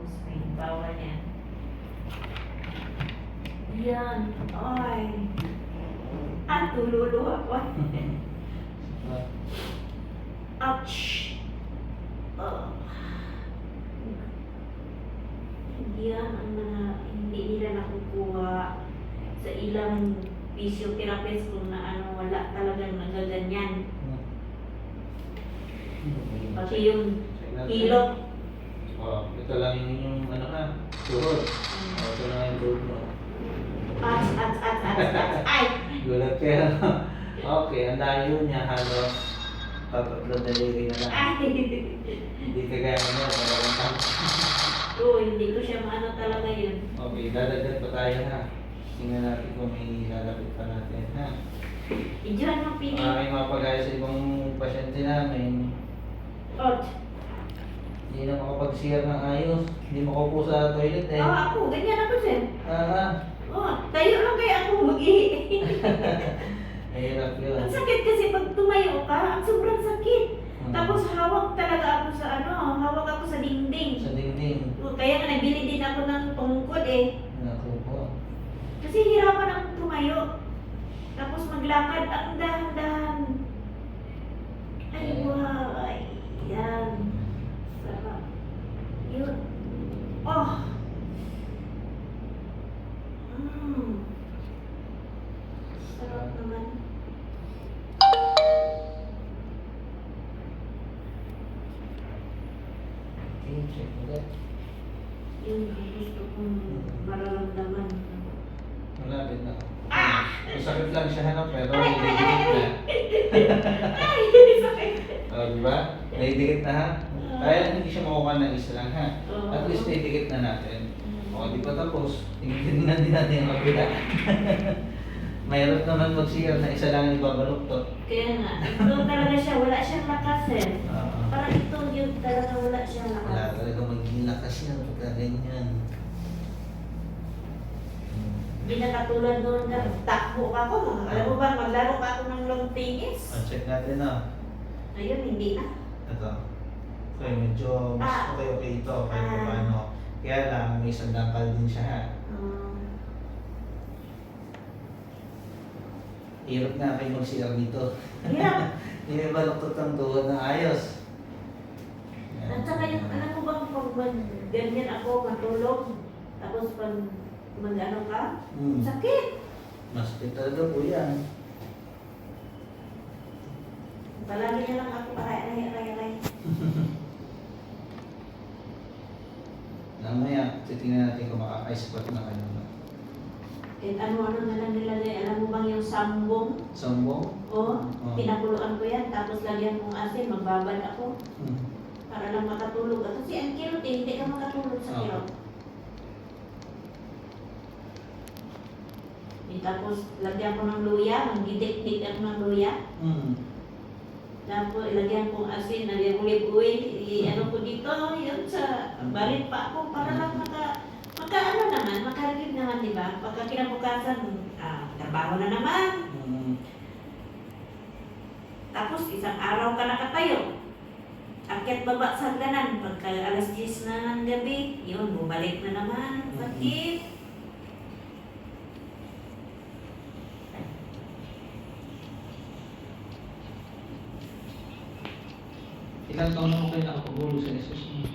spring power niya. Yan. Ay. Tululu ako. Ouch. Yan ang mga hindi nila nakukuha sa ilang physiotherapist kung na ano, wala talagang nagaganyan. Pati yung hilot. Ito lang yung ano ka, tuhod. Ito lang yung tuhod mo. Ay! Gulat kayo. Okay, ang layo niya halos tatatlo daliri na lang. Ay! Hindi ka gaya mo, parang tama. Oo, hindi ko siya maano talaga yun. Okay, dadagdag pa tayo ha. Tingnan natin kung may lalapit pa natin ha. Idiyan mo pili. May mapagaya sa ibang pasyente namin. Ot. Hindi na makapag-CR ng ayos. Hindi makaupo sa toilet eh. Ako, ganyan ako sir. Tayo lang kaya ako mag-ihi. Mahirap yun. Ang sakit kasi pag tumayo ka, ang sobrang sakit. Tapos hawak talaga ako sa hawak ako sa dingding. Sa dingding. Kaya nga nabili din ako ng tungkod eh. Naku po. Kasi hirapan akong tumayo. Tapos maglakad ang dahan-dahan. Ay, wow. Ay, yan. Sarap. Yun. Oh. Sarap naman. Okay, check ulit. Yun ang gusto kong mararamdaman. Malapit na. Ah! Masakit lang siya hanap pero Ay! naidigit na. Ay! Sakit! Diba? Naidigit na ha? Kaya hindi siya makuha ng isa lang ha? Oo. At least naidigit na natin. Di pa tapos. Tingnan din natin ang kapila. Mahirap naman mag-CR na isa lang yung babaluktot. Kaya nga, ito talaga siya, wala siyang lakas eh. Parang ito yung talaga wala siyang lakas. Wala talaga magiging lakas yan pagka ganyan. Hindi na katulad doon na takbo ako. Alam mo ba, maglaro ka ako ng long tennis? Check natin na. Ayun, hindi na. Ito. Okay, medyo mas okay ito kahit paano. Kaya lang, may isang dangkal din siya ha. Hirap nga kayo mag-CR dito. Hirap. Hindi may baluktot ang tuhod ng ayos. At saka yung, alam mo bang pag ganyan ako, matulog, tapos pag mag-ano ka, sakit. Mas talaga po yan. Palagi na lang ako aray. Mamaya, titingnan natin kung makaka-spot na kayo. Kahit ano-ano na lang nilagay. Alam mo bang yung sambong? Sambong? Pinakuluan ko yan. Tapos lagyan kong asin, magbabad ako. Para lang makatulog. At kasi ang kirot eh, hindi ka makatulog sa kirot. Tapos lagyan ko ng luya, magdidik-dik ako ng luya. Tapos ilagyan kong asin, lagyan olive oil, i-ano ko dito, yun sa barit pa ako para lang maka-ano naman, makarigid naman, di ba? Pagka kinabukasan, trabaho na naman. Tapos isang araw ka nakatayo. Akyat baba sa hagdanan, pagka alas 10 na ng gabi, yun, bumalik na naman. Bakit? Ilang taon na mo kayo nakapagulo sa Jesus mo?